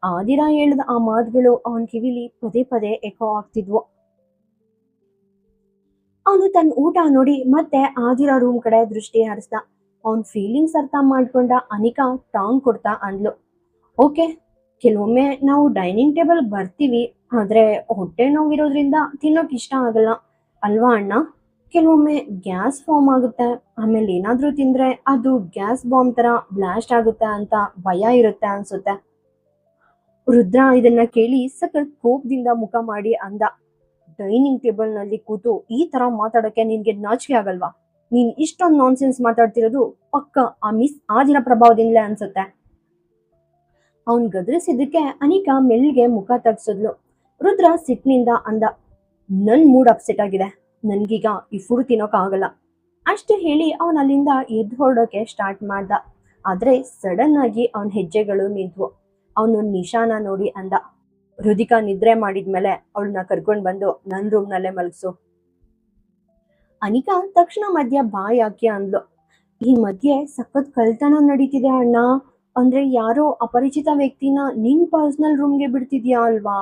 ಆದಿರಾ ಹೇಳಿದ ಆ ಮಾತುಗಳು ಅವನ್ ಕಿವಿಲಿ ಪದೇ ಪದೇ ಎಕೋ ಆಗ್ತಿದ್ವು. ಅವನು ತನ್ನ ಊಟ ನೋಡಿ ಮತ್ತೆ ಆದಿರಾ ರೂಮ್ ಕಡೆ ದೃಷ್ಟಿ ಹರಿಸ್ದ. ಅವನ್ ಫೀಲಿಂಗ್ಸ್ ಅರ್ಥ ಮಾಡ್ಕೊಂಡ ಅನಿಕಾ ಟಾಂಗ್ ಕೊಡ್ತಾ ಅಂದ್ಲು, ಓಕೆ, ಕೆಲವೊಮ್ಮೆ ನಾವು ಡೈನಿಂಗ್ ಟೇಬಲ್ ಬರ್ತೀವಿ, ಆದ್ರೆ ಹೊಟ್ಟೆ ನೋವಿರೋದ್ರಿಂದ ತಿನ್ನೋಕ್ ಇಷ್ಟ ಆಗಲ್ಲ ಅಲ್ವಾ ಅಣ್ಣ? ಕೆಲವೊಮ್ಮೆ ಗ್ಯಾಸ್ ಫಾರ್ಮ್ ಆಗುತ್ತೆ, ಆಮೇಲೆ ಏನಾದ್ರೂ ತಿಂದ್ರೆ ಅದು ಗ್ಯಾಸ್ ಬಾಂಬ್ ತರ ಬ್ಲಾಸ್ಟ್ ಆಗುತ್ತೆ ಅಂತ ಭಯ ಇರುತ್ತೆ ಅನ್ಸುತ್ತೆ. ರುದ್ರ ಇದನ್ನ ಕೇಳಿ ಸಖತ್ ಕೋಪದಿಂದ ಮುಖ ಮಾಡಿ ಅಂದ, ಡೈನಿಂಗ್ ಟೇಬಲ್ ನಲ್ಲಿ ಕೂತು ಈ ತರ ಮಾತಾಡೋಕೆ ನಿನ್ಗೆ ನಾಚಿಕೆ ಆಗಲ್ವಾ? ನೀನ್ ಇಷ್ಟೊಂದು ನಾನ್ಸೆನ್ಸ್ ಮಾತಾಡ್ತಿರೋದು ಪಕ್ಕ ಆ ಮಿಸ್ ಆದಿನ ಪ್ರಭಾವದಿಂದಲೇ ಅನ್ಸುತ್ತೆ. ಅವನ್ ಗದರಿಸಿದ್ದಕ್ಕೆ ಅನಿಕಾ ಮೆಲ್ಗೆ ಮುಖ ತಗ್ಸಿದ್ಲು. ರುದ್ರ ಸಿಟ್ನಿಂದ ಅಂದ, ನನ್ ಮೂಡ್ ಅಪ್ಸೆಟ್ ಆಗಿದೆ, ನನ್ಗೀಗ ಈ ಫುಡ್ ತಿನ್ನೋಕ್ ಆಗಲ್ಲ. ಅಷ್ಟೇ ಹೇಳಿ ಅವನ್ ಅಲ್ಲಿಂದ ಎದ್ದು ಹೊರಡೋಕೆ ಸ್ಟಾರ್ಟ್ ಮಾಡ್ದ. ಆದ್ರೆ ಸಡನ್ ಆಗಿ ಅವನ್ ಹೆಜ್ಜೆಗಳು ನಿಂತ್ವು. ಅವನು ನಿಶಾನ ನೋಡಿ ಅಂದ, ರುದಿಕಾ ನಿದ್ರೆ ಮಾಡಿದ್ಮೇಲೆ ಅವಳನ್ನ ಕರ್ಕೊಂಡ್ ಬಂದು ನನ್ ರೂಮ್ ನಲ್ಲೇ ಮಲಗ್ಸು. ಅನಿಕಾ ತಕ್ಷಣ ಮಧ್ಯ ಬಾಯಿ ಹಾಕಿ ಅಂದ್ಲು, ಈ ಮಧ್ಯೆ ಸಖತ್ ಕಳ್ತನ ನಡೀತಿದೆ ಅಣ್ಣ. ಅಂದ್ರೆ ಯಾರೋ ಅಪರಿಚಿತ ವ್ಯಕ್ತಿನ ನಿನ್ ಪರ್ಸನಲ್ ರೂಮ್ಗೆ ಬಿಡ್ತಿದ್ಯಾ ಅಲ್ವಾ?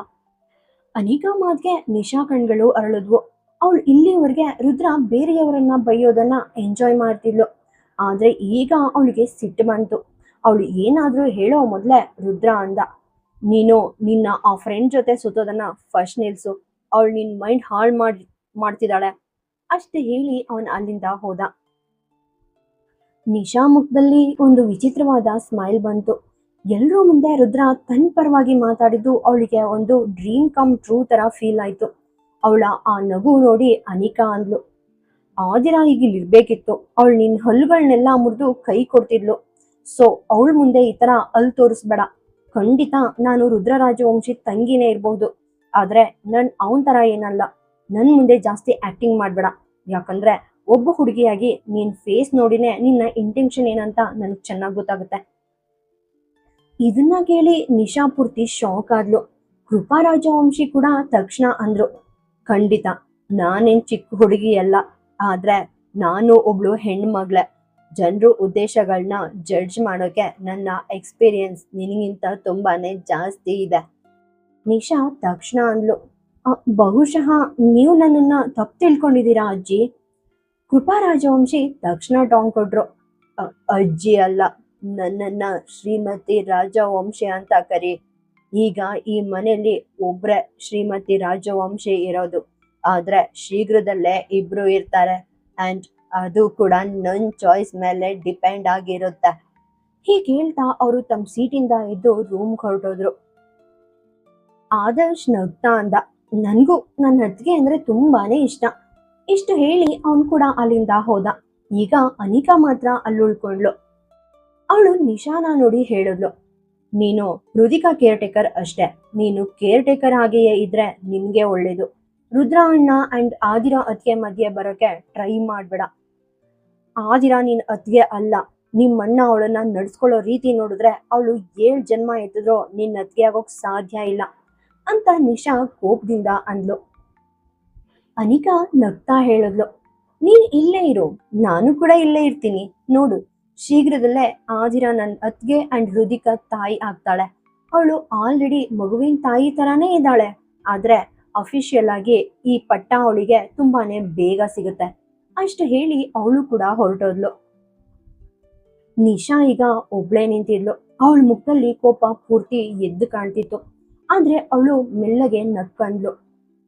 ಅನಿಕಾ ಮಾತ್ಗೆ ನಿಶಾ ಕಣ್ಗಳು ಅರಳಿದ್ವು. ಅವಳು ಇಲ್ಲಿವರೆಗೆ ರುದ್ರ ಬೇರೆಯವರನ್ನ ಬೈಯೋದನ್ನ ಎಂಜಾಯ್ ಮಾಡ್ತಿದ್ಲು. ಆದ್ರೆ ಈಗ ಅವಳಿಗೆ ಸಿಟ್ಟು ಬಂತು. ಅವಳು ಏನಾದ್ರೂ ಹೇಳೋ ಮೊದ್ಲೇ ರುದ್ರ ಅಂದ, ನೀನು ನಿನ್ನ ಆ ಫ್ರೆಂಡ್ ಜೊತೆ ಸುತ್ತೋದನ್ನ ಫಸ್ಟ್ ನಿಲ್ಸು. ಅವಳು ನಿನ್ ಮೈಂಡ್ ಮಾಡ್ತಿದ್ದಾಳೆ. ಅಷ್ಟೇ ಹೇಳಿ ಅವನ್ ಅಲ್ಲಿಂದ ಹೋದ. ನಿಶಾ ಮುಖದಲ್ಲಿ ಒಂದು ವಿಚಿತ್ರವಾದ ಸ್ಮೈಲ್ ಬಂತು. ಎಲ್ರೂ ಮುಂದೆ ರುದ್ರ ತನ್ನ ಪರವಾಗಿ ಮಾತಾಡಿದ್ದು ಅವಳಿಗೆ ಒಂದು ಡ್ರೀಮ್ ಕಮ್ ಟ್ರೂ ತರ ಫೀಲ್ ಆಯ್ತು. ಅವಳ ಆ ನಗು ನೋಡಿ ಅನಿಕಾ ಅಂದ್ಲು, ಆದಿರ ಈಗ ಇಲ್ಲಿರ್ಬೇಕಿತ್ತು. ಅವಳು ನಿನ್ ಹಲ್ಲುಗಳನ್ನೆಲ್ಲ ಮುರಿದು ಕೈ ಕೊಡ್ತಿದ್ಲು. ಸೊ ಅವಳ ಮುಂದೆ ಈ ತರ ಹಲ್ ತೋರಿಸ್ಬೇಡ. ಖಂಡಿತ ನಾನು ರುದ್ರರಾಜವಂಶಿ ತಂಗಿನೇ ಇರ್ಬಹುದು, ಆದ್ರೆ ಅವನ್ ತರ ಏನಲ್ಲ. ನನ್ ಮುಂದೆ ಜಾಸ್ತಿ ಆಕ್ಟಿಂಗ್ ಮಾಡ್ಬೇಡ. ಯಾಕಂದ್ರೆ ಒಬ್ಬ ಹುಡುಗಿಯಾಗಿ ನಿನ್ ಫೇಸ್ ನೋಡಿನೇ ನಿನ್ನ ಇಂಟೆನ್ಷನ್ ಏನಂತ ನನ್ಗೆ ಚೆನ್ನಾಗಿ ಗೊತ್ತಾಗುತ್ತೆ. ಇದನ್ನ ಕೇಳಿ ನಿಶಾ ಪೂರ್ತಿ ಶಾಕ್ ಆದ್ಲು. ಕೃಪಾ ರಾಜವಂಶಿ ಕೂಡ ತಕ್ಷಣ ಅಂದ್ರು, ಖಂಡಿತ ನಾನೇನ್ ಚಿಕ್ಕ ಹುಡುಗಿ ಅಲ್ಲ, ಆದ್ರೆ ನಾನು ಒಬ್ಳು ಹೆಣ್ಮಗ್ಳೆ. ಜನರು ಉದ್ದೇಶಗಳನ್ನ ಜಡ್ಜ್ ಮಾಡೋಕೆ ನನ್ನ ಎಕ್ಸ್ಪೀರಿಯನ್ಸ್ ನಿನಗಿಂತ ತುಂಬಾನೇ ಜಾಸ್ತಿ ಇದೆ. ನಿಶಾ ತಕ್ಷಣ ಅಂದ್ಲು, ಬಹುಶಃ ನೀವು ನನ್ನನ್ನ ತಪ್ಪು ತಿಳ್ಕೊಂಡಿದ್ದೀರಾ ಅಜ್ಜಿ. ಕೃಪಾ ರಾಜವಂಶಿ ತಕ್ಷಣ ಟಾಂಗ್ ಕೊಟ್ರು, ಅಜ್ಜಿ ಅಲ್ಲ, ನನ್ನನ್ನ ಶ್ರೀಮತಿ ರಾಜವಂಶಿ ಅಂತ ಕರಿ. ಈಗ ಈ ಮನೆಯಲ್ಲಿ ಒಬ್ರೆ ಶ್ರೀಮತಿ ರಾಜವಂಶಿ ಇರೋದು, ಆದ್ರೆ ಶೀಘ್ರದಲ್ಲೇ ಇಬ್ರು ಇರ್ತಾರೆ. ಅಂಡ್ ಅದು ಕೂಡ ನನ್ ಚಾಯ್ಸ್ ಮೇಲೆ ಡಿಪೆಂಡ್ ಆಗಿರುತ್ತೆ. ಹೀಗೆ ಹೇಳ್ತಾ ಅವರು ತಮ್ಮ ಸೀಟಿಂದ ಎದ್ದು ರೂಮ್ ಹೊರಟೋದ್ರು. ಆದರ್ಶ್ ನಗ್ತಾ ಅಂದ, ನನ್ಗೂ ನನ್ನ ಅತ್ತಿಗೆ ಅಂದ್ರೆ ತುಂಬಾನೇ ಇಷ್ಟ. ಇಷ್ಟು ಹೇಳಿ ಅವನ್ ಕೂಡ ಅಲ್ಲಿಂದ ಹೋದ. ಈಗ ಅನಿಕಾ ಮಾತ್ರ ಅಲ್ಲಿ ಉಳ್ಕೊಂಡ್ಲು. ಅವಳು ನಿಶಾನ ನೋಡಿ ಹೇಳಿದ್ಲು, ನೀನು ರುದಿಕಾ ಕೇರ್ ಟೇಕರ್ ಅಷ್ಟೇ. ನೀನು ಕೇರ್ ಟೇಕರ್ ಹಾಗೆಯೇ ಇದ್ರೆ ನಿಮ್ಗೆ ಒಳ್ಳೇದು. ರುದ್ರ ಅಣ್ಣ ಅಂಡ್ ಆದಿರ ಅತ್ತಿಗೆ ಮಧ್ಯೆ ಬರೋಕೆ ಟ್ರೈ ಮಾಡ್ಬೇಡ. ಆದಿರ ನಿನ್ ಅತ್ತಿಗೆ ಅಲ್ಲ. ನಿಮ್ಮಣ್ಣ ಅವಳನ್ನ ನಡ್ಸ್ಕೊಳ್ಳೋ ರೀತಿ ನೋಡಿದ್ರೆ ಅವಳು 7 ಜನ್ಮ ಎತ್ತಿದ್ರೂ ನಿನ್ನ ಅತ್ತಿಗೆ ಆಗೋಕ್ ಸಾಧ್ಯ ಇಲ್ಲ ಅಂತ ನಿಶಾ ಕೋಪದಿಂದ ಅಂದ್ಲು. ಅನಿಕಾ ನಗ್ತಾ ಹೇಳಿದ್ಲು, ನೀನ್ ಇಲ್ಲೇ ಇರು, ನಾನು ಕೂಡ ಇಲ್ಲೇ ಇರ್ತೀನಿ. ನೋಡು, ಶೀಘ್ರದಲ್ಲೇ ಆದಿರ ನನ್ನ ಅತ್ತಿಗೆ ಅಂಡ್ ರುದಿಕಾ ತಾಯಿ ಆಗ್ತಾಳೆ. ಅವಳು ಆಲ್ರೆಡಿ ಮಗುವಿನ ತಾಯಿ ತರಾನೇ ಇದ್ದಾಳೆ. ಆದ್ರೆ ಅಫಿಷಿಯಲ್ ಆಗಿ ಈ ಪಟ್ಟ ಅವಳಿಗೆ ತುಂಬಾನೇ ಬೇಗ ಸಿಗುತ್ತೆ. ಅಷ್ಟು ಹೇಳಿ ಅವಳು ಕೂಡ ಹೊರಟೋದ್ಲು. ನಿಶಾ ಈಗ ಒಬ್ಳೇ ನಿಂತಿದ್ಲು. ಅವಳ ಮುಖದಲ್ಲಿ ಕೋಪ ಪೂರ್ತಿ ಎದ್ದು ಕಾಣ್ತಿತ್ತು. ಆದ್ರೆ ಅವಳು ಮೆಲ್ಲಗೆ ನಕ್ಕಂದ್ಲು,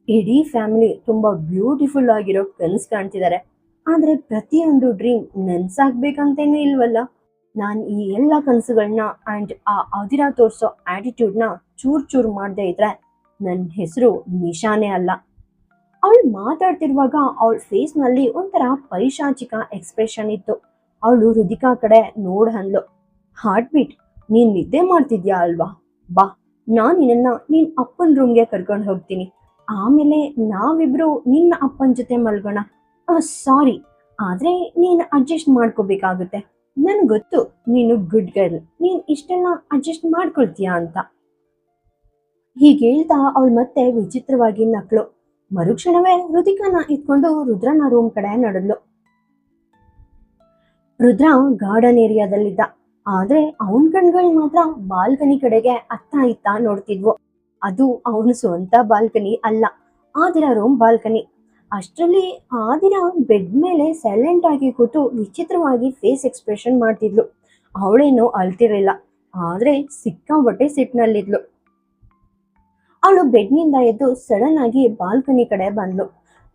ಇಡೀ ಫ್ಯಾಮಿಲಿ ತುಂಬಾ ಬ್ಯೂಟಿಫುಲ್ ಆಗಿರೋ ಕನಸು ಕಾಣ್ತಿದ್ದಾರೆ. ಆದ್ರೆ ಪ್ರತಿಯೊಂದು ಡ್ರೀಮ್ ನನ್ಸಾಗ್ಬೇಕಂತೇನೂ ಇಲ್ವಲ್ಲ. ನಾನ್ ಈ ಎಲ್ಲ ಕನಸುಗಳನ್ನ ಅಂಡ್ ಆ ಅದಿರ ತೋರ್ಸೋ ಆಟಿಟ್ಯೂಡ್ನ ಚೂರ್ ಮಾಡದೇ ಇದ್ರೆ ನನ್ನ ಹೆಸರು ನಿಶಾನೇ ಅಲ್ಲ. ಅವಳು ಮಾತಾಡ್ತಿರುವಾಗ ಅವಳ ಫೇಸ್ ನಲ್ಲಿ ಒಂಥರ ಪೈಶಾಚಿಕ ಎಕ್ಸ್ಪ್ರೆಷನ್ ಇತ್ತು. ಅವಳು ರುದಿಕಾ ಕಡೆ ನೋಡ್ ಅಂದ್ಲು, ಹಾರ್ಟ್ ಬೀಟ್, ನೀನ್ ನಿದ್ದೆ ಮಾಡ್ತಿದ್ಯಾ ಅಲ್ವಾ? ಬಾ, ನಾನ್ ನಿನ್ನ ನಿನ್ ಅಪ್ಪನ ರೂಮ್ಗೆ ಕರ್ಕೊಂಡು ಹೋಗ್ತೀನಿ. ಆಮೇಲೆ ನಾವಿಬ್ರು ನಿನ್ನ ಅಪ್ಪನ ಜೊತೆ ಮಲ್ಗೋಣ. ಸಾರಿ, ಆದ್ರೆ ನೀನ್ ಅಡ್ಜಸ್ಟ್ ಮಾಡ್ಕೋಬೇಕಾಗುತ್ತೆ. ನನ್ ಗೊತ್ತು ನೀನು ಗುಡ್ ಗರ್ಲ್, ನೀನ್ ಇಷ್ಟೆಲ್ಲ ಅಡ್ಜಸ್ಟ್ ಮಾಡ್ಕೊಳ್ತೀಯಾ ಅಂತ. ಹೀಗೆ ಹೇಳ್ತಾ ಅವಳು ಮತ್ತೆ ವಿಚಿತ್ರವಾಗಿ ನಕ್ಳು. ಮರುಕ್ಷಣವೇ ರುದಿಕಾನ ಇಟ್ಕೊಂಡು ರುದ್ರನ ರೂಮ್ ಕಡೆ ನಡೆದ್ಲು. ರುದ್ರ ಗಾರ್ಡನ್ ಏರಿಯಾದಲ್ಲಿದ್ದ. ಆದ್ರೆ ಅವನ್ ಕಣ್ಗಳು ಮಾತ್ರ ಬಾಲ್ಕನಿ ಕಡೆಗೆ ಅತ್ತ ಇತ್ತ ನೋಡ್ತಿದ್ವು. ಅದು ಅವನ ಸ್ವಂತ ಬಾಲ್ಕನಿ ಅಲ್ಲ, ಆದಿರ ರೂಮ್ ಬಾಲ್ಕನಿ. ಅಷ್ಟರಲ್ಲಿ ಆದಿರ ಬೆಡ್ ಮೇಲೆ ಸೈಲೆಂಟ್ ಆಗಿ ಕೂತು ವಿಚಿತ್ರವಾಗಿ ಫೇಸ್ ಎಕ್ಸ್ಪ್ರೆಷನ್ ಮಾಡ್ತಿದ್ಲು. ಅವಳೇನು ಅಳ್ತಿರ್ಲಿಲ್ಲ, ಆದ್ರೆ ಸಿಕ್ಕಾಬಟ್ಟೆ ಸಿಟ್ನಲ್ಲಿದ್ಲು. ಅವಳು ಬೆಡ್ನಿಂದ ಎದ್ದು ಸಡನ್ ಆಗಿ ಬಾಲ್ಕನಿ ಕಡೆ ಬಂದ್ಲು.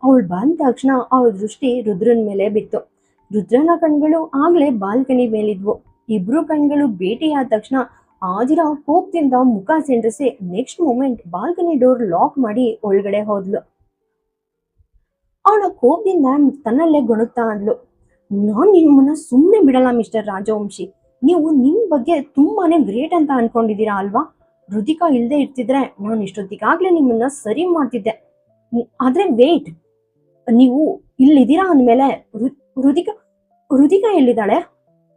ಅವಳು ಬಂದ ತಕ್ಷಣ ಅವಳ ದೃಷ್ಟಿ ರುದ್ರನ್ ಮೇಲೆ ಬಿತ್ತು. ರುದ್ರನ ಕಣ್ಗಳು ಆಗ್ಲೇ ಬಾಲ್ಕನಿ ಮೇಲಿದ್ವು. ಇಬ್ರು ಕಣ್ಗಳು ಭೇಟಿಯಾದ ತಕ್ಷಣ ಆದಿರ ಕೋಪದಿಂದ ಮುಖ ಸಿಂಡ್ರಿಸಿ next moment balcony door lock ಮಾಡಿ ಒಳಗಡೆ ಹೋದ್ಲು. ಅವಳ ಕೋಪದಿಂದ ತನ್ನಲ್ಲೇ ಗೊಣುತ್ತಾ ಅಂದ್ಲು, ನಾನ್ ನಿಮ್ಮನ್ನ ಸುಮ್ಮನೆ ಬಿಡಲ್ಲ ಮಿಸ್ಟರ್ ರಾಜವಂಶಿ. ನೀವು ನಿಮ್ ಬಗ್ಗೆ ತುಂಬಾನೇ ಗ್ರೇಟ್ ಅಂತ ಅನ್ಕೊಂಡಿದೀರಾ ಅಲ್ವಾ? ರುದಿಕಾ ಇಲ್ದೆ ಇರ್ತಿದ್ರೆ ನಾನು ಇಷ್ಟೊತ್ತಿಗಾಗ್ಲೇ ನಿಮ್ಮನ್ನ ಸರಿ ಮಾಡ್ತಿದ್ದೆ. ಆದ್ರೆ ವೇಟ್, ನೀವು ಇಲ್ಲಿದ್ದೀರಾ ಅಂದ್ಮೇಲೆ ರುದಿಕಾ ರುದಿಕಾ ಎಲ್ಲಿದ್ದಾಳೆ?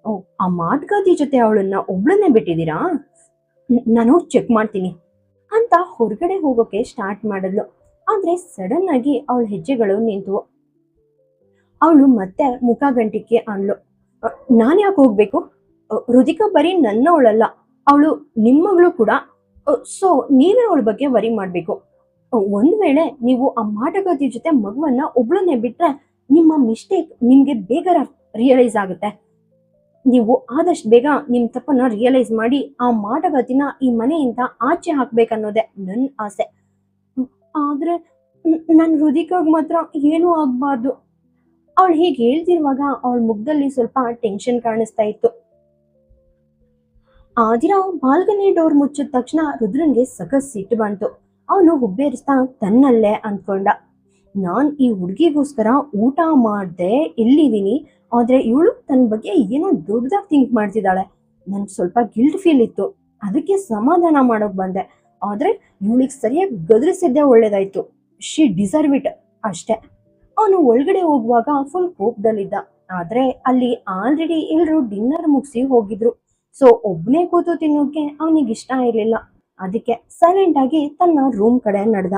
ಓ, ಆ ಮಾಟ್ಗಾತಿ ಜೊತೆ ಅವಳನ್ನ ಒಬ್ಳನ್ನೇ ಬಿಟ್ಟಿದ್ದೀರಾ? ನಾನು ಚೆಕ್ ಮಾಡ್ತೀನಿ ಅಂತ ಹೊರಗಡೆ ಹೋಗೋಕೆ ಸ್ಟಾರ್ಟ್ ಮಾಡಿದ್ಲು. ಆದ್ರೆ ಸಡನ್ ಆಗಿ ಅವಳ ಹೆಜ್ಜೆಗಳು ನಿಂತವು. ಅವಳು ಮತ್ತೆ ಮುಖ ಗಂಟಿಕೆ ಅಂದ್ಲು, ನಾನು ಯಾಕೆ ಹೋಗ್ಬೇಕು? ರುದಿಕಾ ಬರೀ ನನ್ನವಳಲ್ಲ, ಅವಳು ನಿಮ್ಮಗಳು ಕೂಡ. ಸೊ ನೀವೇ ಅವಳ ಬಗ್ಗೆ ವರಿ ಮಾಡ್ಬೇಕು. ಒಂದ್ ವೇಳೆ ನೀವು ಆ ಮಾಟಗಾತಿ ಜೊತೆ ಮಗುವನ್ನ ಒಬ್ಳನ್ನೇ ಬಿಟ್ರೆ ನಿಮ್ಮ ಮಿಸ್ಟೇಕ್ ನಿಮ್ಗೆ ಬೇಗ ರಿಯಲೈಸ್ ಆಗುತ್ತೆ. ನೀವು ಆದಷ್ಟು ಬೇಗ ನಿಮ್ ತಪ್ಪನ್ನ ರಿಯಲೈಸ್ ಮಾಡಿ ಆ ಮಾಟಗಾತಿನ ಈ ಮನೆಯಿಂದ ಆಚೆ ಹಾಕ್ಬೇಕನ್ನೋದೇ ನನ್ನ ಆಸೆ. ಹ್ಮ್, ಆದ್ರೆ ನನ್ ಹೃದಿಕಾಗ್ ಮಾತ್ರ ಏನೂ ಆಗ್ಬಾರ್ದು. ಅವಳು ಹೀಗೆ ಹೇಳ್ತಿರುವಾಗ ಅವಳ ಮುಖದಲ್ಲಿ ಸ್ವಲ್ಪ ಟೆನ್ಷನ್ ಕಾಣಿಸ್ತಾ ಇತ್ತು. ಆ ದಿನ ಬಾಲ್ಕನಿ ಡೋರ್ ಮುಚ್ಚಿದ ತಕ್ಷಣ ರುದ್ರನ್ಗೆ ಸಖತ್ ಸಿಟ್ಟು ಬಂತು. ಅವನು ಹುಬ್ಬೇರಿಸ್ತಾ ತನ್ನಲ್ಲೇ ಅಂದ್ಕೊಂಡ, ನಾನ್ ಈ ಹುಡುಗಿಗೋಸ್ಕರ ಊಟ ಮಾಡ್ದೆ ಇಲ್ಲಿದ್ದೀನಿ, ಆದ್ರೆ ಇವಳು ತನ್ನ ಬಗ್ಗೆ ಏನೋ ದೊಡ್ಡದಾಗಿ ಥಿಂಕ್ ಮಾಡ್ತಿದ್ದಾಳೆ. ನನ್ಗೆ ಸ್ವಲ್ಪ ಗಿಲ್ಟ್ ಫೀಲ್ ಇತ್ತು, ಅದಕ್ಕೆ ಸಮಾಧಾನ ಮಾಡೋಕ್ ಬಂದೆ. ಆದ್ರೆ ಇವಳಿಗೆ ಸರಿಯಾಗಿ ಗದರಿಸಿದ್ದೆ ಒಳ್ಳೇದಾಯ್ತು. ಶಿ ಡಿಸರ್ವ್ ಇಟ್ ಅಷ್ಟೇ. ಅವನು ಒಳಗಡೆ ಹೋಗುವಾಗ ಫುಲ್ ಕೋಪದಲ್ಲಿದ್ದ. ಆದ್ರೆ ಅಲ್ಲಿ ಆಲ್ರೆಡಿ ಎಲ್ರು ಡಿನ್ನರ್ ಮುಗಿಸಿ ಹೋಗಿದ್ರು. ಸೊ ಒಬ್ನೇ ಕೂತು ತಿನ್ನೋಕೆ ಅವನಿಗೆ ಇಷ್ಟ ಇರಲಿಲ್ಲ. ಅದಕ್ಕೆ ಸೈಲೆಂಟ್ ಆಗಿ ತನ್ನ ರೂಮ್ ಕಡೆ ನಡೆದ.